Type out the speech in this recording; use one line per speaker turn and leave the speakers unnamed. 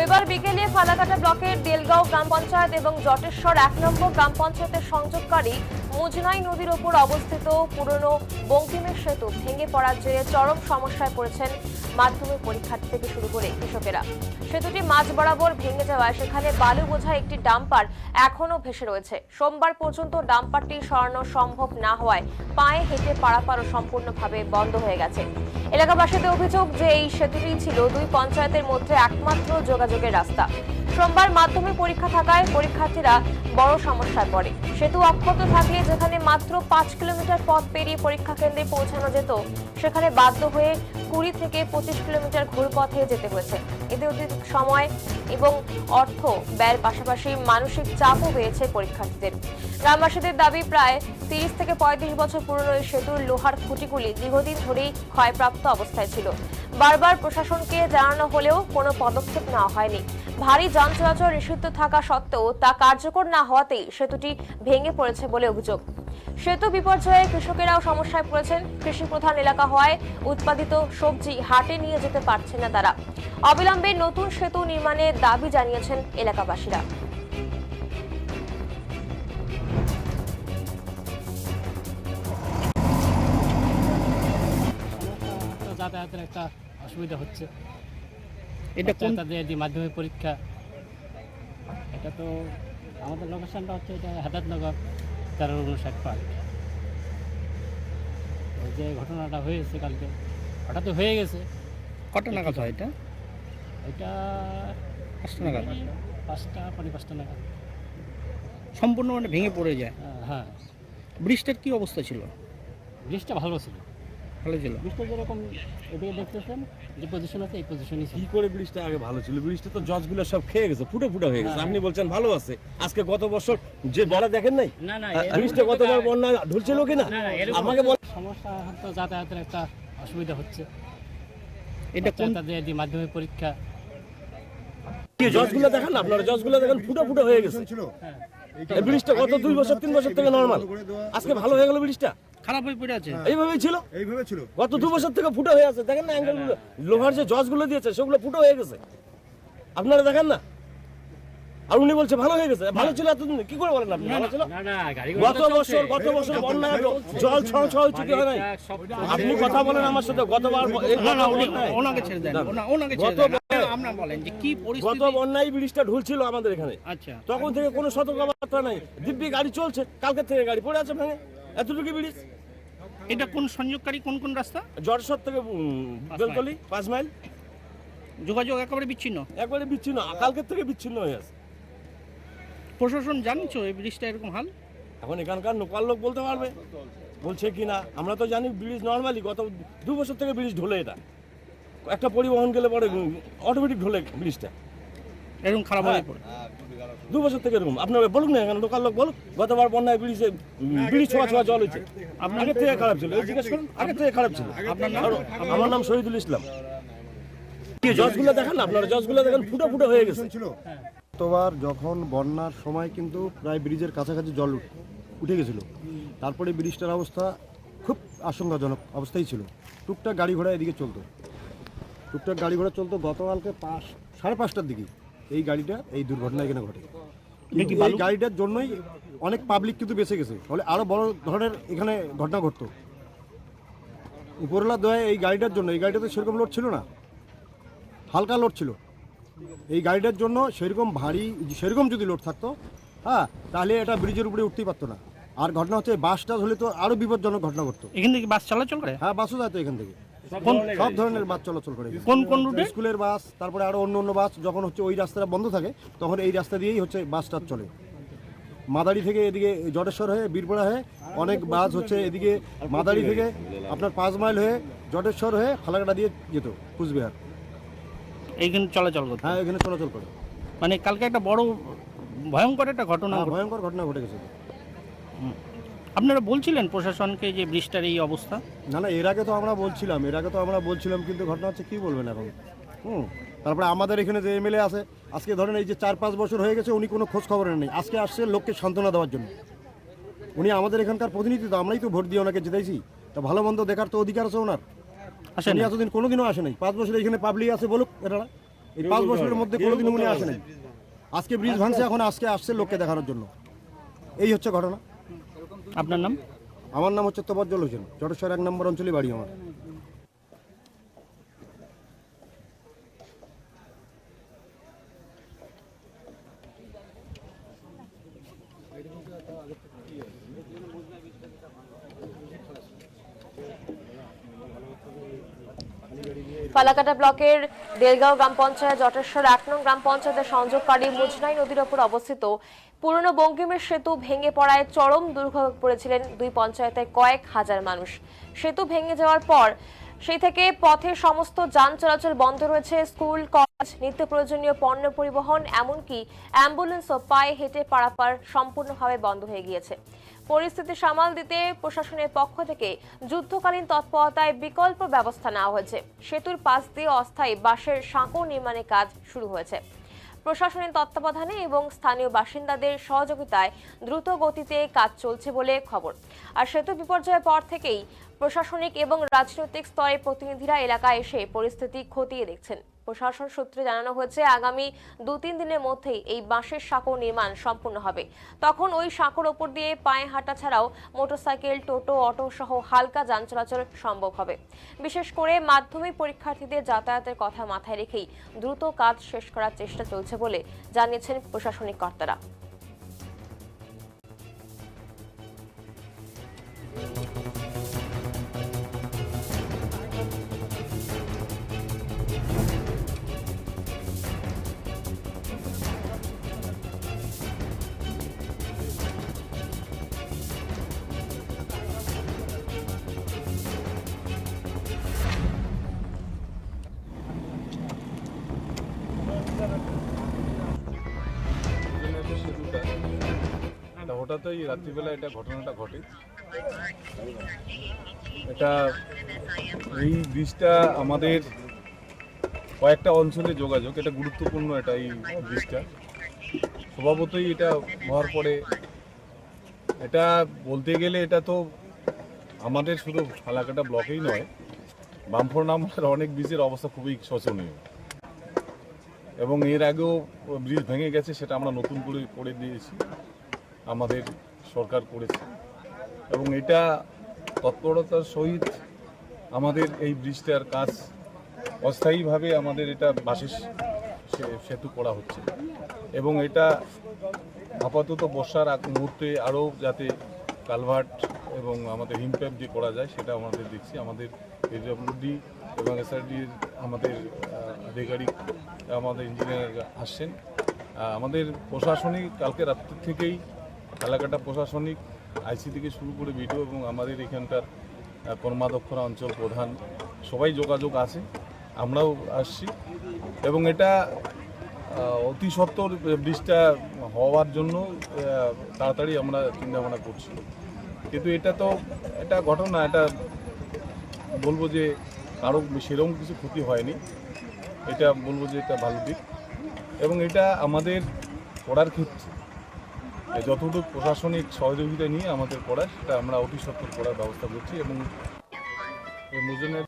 রবিবার বিকেলে ফালাকাটা ব্লকের দেলগাঁও গ্রাম পঞ্চায়েত এবং জটেশ্বর ১ নম্বর গ্রাম পঞ্চায়েতের সংযোগকারী মুজনাই নদীর ওপর অবস্থিত পুরনো বঙ্কিমের সেতু ভেঙে পড়ার জেরে চরম সমস্যায় পড়েছেন মাধ্যমিক পরীক্ষার্থী থেকে শুরু করে কৃষকেরা। সেতুটি মাঝ বরাবর ভেঙে যাওয়ায় সেখানে বালু বোঝা একটি ডাম্পার এখনও ভেসে রয়েছে। সোমবার পর্যন্ত ডাম্পারটি সরানো সম্ভব না হওয়ায় পায়ে হেঁটে পারাপারও সম্পূর্ণভাবে বন্ধ হয়ে গেছে। এলাকাবাসীদের অভিযোগ যে এই সেতুটি ছিল দুই পঞ্চায়েতের মধ্যে একমাত্র যোগাযোগের রাস্তা। সোমবার মাধ্যমিক পরীক্ষা থাকায় পরীক্ষার্থীরা বড় সমস্যায় পড়ে। সেতু অক্ষত থাকলে যেখানে মাত্র ৫ কিলোমিটার পথ পেরিয়ে পরীক্ষা কেন্দ্রে পৌঁছানো যেত, সেখানে বাধ্য হয়ে ২০ থেকে ২৫ কিলোমিটার ঘুরপথে যেতে হয়েছে। এতে অধিক সময় এবং অর্থ ব্যয়ের পাশাপাশি মানসিক চাপও হয়েছে পরীক্ষার্থীদের। গ্রামবাসীদের দাবি, প্রায় ৩০ থেকে ৩৫ বছর পুরনো এই সেতুর লোহার খুঁটিগুলি দীর্ঘদিন ধরেই ক্ষয়প্রাপ্ত অবস্থায় ছিল। বারবার প্রশাসনকে জানানো হলেও কোনো পদক্ষেপ নেওয়া হয়নি। ভারী যান চলাচল নিষিদ্ধ থাকা সত্ত্বেও তা কার্যকর না হওয়াতেই সেতুটি ভেঙে পড়েছে বলে অভিযোগ। সেতু বিপর্যয়ে কৃষকেরাও সমস্যায় পড়েছেন। কৃষি প্রধান এলাকা হওয়ায় উৎপাদিত সবজি হাটে নিয়ে যেতে পারছেন না তারা। অবিলম্বে নতুন সেতু নির্মাণের দাবি জানিয়েছেন এলাকাবাসীরা।
যাতায়াতের একটা অসুবিধা হচ্ছে।
এটা কোন
তাদের মাধ্যমিক পরীক্ষা, এটা তো আমাদের লোকেশনটা হচ্ছে এটা হেদায়তনগর ১৩৫৯ পার্ক। ওই যে ঘটনাটা হয়েছে কালকে, হঠাৎ হয়ে গেছে।
কটা নাগাদ হয় এটা?
এটা
৫টা নাগাদ,
৫টা ৫:৫ নাগাদ
সম্পূর্ণ মানে ভেঙে পড়ে যায়।
হ্যাঁ,
ব্রিজটার কি অবস্থা ছিল?
ব্রিজটা ভালো ছিল।
ভালো ছিল।
ব্রিজটা যেরকম এদিকে দেখতেছেন যে পজিশন আছে, এই পজিশনই ছিল।
কি করে ব্রিজটা আগে ভালো ছিল? ব্রিজটা তো জজগুলো সব খেয়ে গেছে, ফুটে ফুটে হয়ে গেছে। আপনি বলছেন ভালো আছে, আজকে গত বছর যে বড়া দেখেন নাই,
না না,
ব্রিজটা গতবার বন্যা ঢুলছিল কিনা আমাকে বল।
সমস্যা তো যাতায়াতের একটা অসুবিধা হচ্ছে।
এটা কোন
তাদের মাধ্যমিক পরীক্ষা,
জজগুলো দেখেন না, আপনারা জজগুলো দেখেন ফুটে ফুটে হয়ে গেছে। এই ব্রিজটা গত ২ বছর ৩ বছর থেকে নরমাল, আজকে ভালো হয়ে গেল। ব্রিজটা
খারাপ হয়ে পড়ে আছে।
এইভাবেই ছিল গত 2 বছর থেকে ফুটে হয়ে আছে। দেখেন না অ্যাঙ্গেলগুলো, লোহার যে জজগুলো দিয়েছে সেগুলো ফুটে হয়ে গেছে। আপনারা দেখেন না, আর উনি বলছে ভালো হয়ে গেছে। ভালো ছিল এতদিন, কি করে বলেন আপনি ভালো ছিল? গত বছর বন্যা জল ছয় ছুটি হয় নাই। আপনি কথা বলেন আমার সাথে। গতবার
ওনাকে ছেড়ে দেন, ওনাকে ছেড়ে দেন। আপনারা বলেন যে কি
গত
পরিস্থিতি।
বন্যায় ব্রিজটা ঢুলছিল আমাদের এখানে,
আচ্ছা,
তখন থেকে কোনো সতর্কবার্তা নাই। দিব্যি গাড়ি চলছে, কালকে থেকে গাড়ি পড়ে আছে ভেঙে। এতটুকু ব্রিজ।
এটা কোন সংযোগকারী, কোন কোন রাস্তা?
জটশ্বর থেকে বেলতলি ৫ মাইল
যোগাযোগ একেবারে বিচ্ছিন্ন।
একবারে বিচ্ছিন্ন, কালকের থেকে বিচ্ছিন্ন হয়ে আছে।
প্রশাসন জানছো এই ব্রিজটা এরকম হাল?
এখন এখানকার লোকাল লোক বলতে পারবে, বলছে কি না। আমরা তো জানি ব্রিজ নর্মালি গত 2 বছর থেকে ব্রিজ ঢোলে। এটা একটা পরিবহন গেলে পরে অটোমেটিক ঢোলে ব্রিজটা,
এরকম খারাপ হয়ে পড়ে
2 বছর থেকে এরকম। আপনারা বলুন না, এখানে লোকাল লোক বলুক। গতবার বন্যায় ব্রিজ ছোঁয়া জল হয়েছে। আগের থেকে খারাপ ছিল, জিজ্ঞেস করুন, আগের থেকে খারাপ ছিল। আমার নাম শহীদুল ইসলাম। জজগুলো দেখেন না, আপনারা জজগুলো দেখেন ফুটে ফুটে হয়ে গেছে।
গতবার যখন বন্যার সময় কিন্তু প্রায় ব্রিজের কাছাকাছি জল উঠে গেছিলো। তারপরে ব্রিজটার অবস্থা খুব আশঙ্কাজনক অবস্থায় ছিল। টুকটাক গাড়ি ঘোড়া এদিকে চলতো, গতকালকে 5:30টার দিকে এই দুর্ঘটনা এখানে ঘটে। কিন্তু এই গাড়িটার জন্যই অনেক পাবলিক কিন্তু বেঁচে গেছে, ফলে আরও বড় ধরনের এখানে ঘটনা ঘটতো। উপরওয়ালা দয়ায় এই গাড়িটার জন্য, এই গাড়িটাতে সেরকম লোড ছিল না, হালকা লোড ছিল। এই গাড়িটার জন্য সেরকম যদি লোড থাকতো, তাহলে এটা ব্রিজের উপরে উঠতেই পারতো না। আর ঘটনা হচ্ছে বাসটা হলে তো আরো বিপজ্জনক ঘটনা ঘটতো।
এখান থেকে বাস চলাচল করে?
হ্যাঁ, বাসও যায় তো এখান থেকে। সব ধরনের বাস চলাচল করে।
কোন কোন রুটে?
স্কুলের বাস, তারপরে আরো অন্য বাস। যখন হচ্ছে ওই রাস্তাটা বন্ধ থাকে, তখন এই রাস্তা দিয়েই হচ্ছে বাসটা চলে। মাদারি থেকে এদিকে জটেশ্বর হয়ে বীরপাড়া হয়ে অনেক বাস হচ্ছে এদিকে মাদারি থেকে আপনার 5 মাইল হয়ে জটেশ্বর হয়ে ফালাকাটা দিয়ে যেত কুচবিহার।
এইখানে চলাচল করতে?
হ্যাঁ, এখানে চলাচল করে।
মানে কালকে একটা বড় ভয়ঙ্কর একটা ঘটনা
ঘটে গেছে।
আপনারা বলছিলেন প্রশাসনকে যে ব্রিজটার এই অবস্থা?
না, এর আগে তো আমরা বলছিলাম, কিন্তু ঘটনা হচ্ছে কি বলবেন এখন। তারপরে আমাদের এখানে যে এমএলএ আছে, আজকে ধরেন এই যে 4-5 বছর হয়ে গেছে, উনি কোনো খোঁজ খবর নেই। আজকে আসছে লোককে সান্ত্বনা দেওয়ার জন্য। উনি আমাদের এখানকার প্রতিনিধি, তো আমরাই তো ভোট দিয়ে ওনাকে জিতাইছি। তো ভালো মন্দ দেখার তো অধিকার আছে ওনার। উনি এতদিন কোনোদিনও আসে নাই। 5 বছর এখানে পাবলিক আছে বলুক, এরা এই 5 বছরের মধ্যে কোনোদিন উনি আসেনি। আজকে ব্রিজ ভাঙছে, এখন আজকে আসছে লোককে দেখানোর জন্য। এই হচ্ছে ঘটনা।
আপনার নাম?
আমার নাম হচ্ছে তোফাজ্জল হোসেন, জটেশ্বর 1 নম্বর অঞ্চলে বাড়ি আমার।
ফালাকাটা ব্লকের দেলগাঁও গ্রাম পঞ্চায়েত জটেশ্বর 1 নং গ্রাম পঞ্চায়েতের সংযোগকারী মুজনাই নদীর ওপর অবস্থিত পুরনো বঙ্কিমের সেতু ভেঙে পড়ায় চরম দুর্ভোগে পড়েছিলেন দুই পঞ্চায়েতের কয়েক হাজার মানুষ। সেতু ভেঙে যাওয়ার পর সেই থেকে পথে সমস্ত যান চলাচল বন্ধ রয়েছে। স্কুল, কলেজ, নিত্য প্রয়োজনীয় পণ্য পরিবহন, এমনকি অ্যাম্বুলেন্সও পায়ে হেঁটে পারাপার সম্পূর্ণভাবে বন্ধ হয়ে গিয়েছে। পরিস্থিতি সামাল দিতে প্রশাসনের পক্ষ থেকে যুদ্ধকালীন তৎপরতায় বিকল্প ব্যবস্থা নেওয়া হয়েছে। সেতুর পাশ দিয়ে অস্থায়ী বাঁশের সাঁকো নির্মাণের কাজ শুরু হয়েছে। প্রশাসনের তত্ত্বাবধানে এবং স্থানীয় বাসিন্দাদের সহযোগিতায় দ্রুত গতিতে কাজ চলছে বলে খবর। আর সেতু বিপর্যয়ের পর থেকেই প্রশাসনিক এবং রাজনৈতিক স্তরের প্রতিনিধিরা এলাকায় এসে পরিস্থিতি খতিয়ে দেখছেন। প্রশাসন সূত্রে জানানো হয়েছে আগামী 2-3 দিনের মধ্যেই এই বাঁশের সাঁকো নির্মাণ সম্পূর্ণ হবে। তখন ওই সাঁকোর ওপর দিয়ে পায়ে হাঁটা ছাড়াও মোটরসাইকেল, টোটো, অটো সহ হালকা যান চলাচল সম্ভব হবে। বিশেষ করে মাধ্যমিক পরীক্ষার্থীদের যাতায়াতের কথা মাথায় রেখেই দ্রুত কাজ শেষ করার চেষ্টা চলছে বলে জানিয়েছেন প্রশাসনিক কর্তারা।
হঠাৎই রাত্রিবেলা এটা ঘটনাটা ঘটে। এটা এই ব্রিজটা আমাদের কয়েকটা অঞ্চলে যোগাযোগ, এটা গুরুত্বপূর্ণ। এটা এই ব্রিজটা স্বভাবতই এটা হওয়ার পরে এটা বলতে গেলে এটা তো আমাদের শুধু ফালাকাটা ব্লকেই নয়, বামফ্রন্ট আমলের অনেক ব্রিজের অবস্থা খুবই শোচনীয়। এবং এর আগেও ব্রিজ ভেঙে গেছে, সেটা আমরা নতুন করে দিয়েছি, আমাদের সরকার করেছে। এবং এটা তৎপরতার সহিত আমাদের এই ব্রিজটার কাজ অস্থায়ীভাবে আমাদের এটা বাঁশের সেতু করা হচ্ছে। এবং এটা আপাতত বর্ষার মুহূর্তে আরও যাতে কালভার্ট এবং আমাদের হিমপ্যাপ যে করা যায় সেটা আমাদের দেখছি। আমাদের পিডব্লিউডি এবং এসআরডির আমাদের আধিকারিক, আমাদের ইঞ্জিনিয়ার আসছেন। আমাদের প্রশাসনিক কালকে রাত্রি থেকেই ফালাকাটা প্রশাসনিক আইসি থেকে শুরু করে বিডিও এবং আমাদের এখানকার কর্মাধ্যক্ষরা, অঞ্চল প্রধান সবাই যোগাযোগ আছে, আমরাও আসছি। এবং এটা অতি সত্বর ব্রিজটা হওয়ার জন্য তাড়াতাড়ি আমরা চিন্তাভাবনা করছি। কিন্তু এটা ঘটনা, এটা বলবো যে কারো সেরকম কিছু ক্ষতি হয়নি, এটা বলবো যে এটা ভালো দিক। এবং এটা আমাদের করার ক্ষেত্রে যতটুকু প্রশাসনিক সহযোগিতা নিয়ে আমাদের করার, সেটা আমরা অতি সত্বর করার ব্যবস্থা করছি। এবং এই মুজনের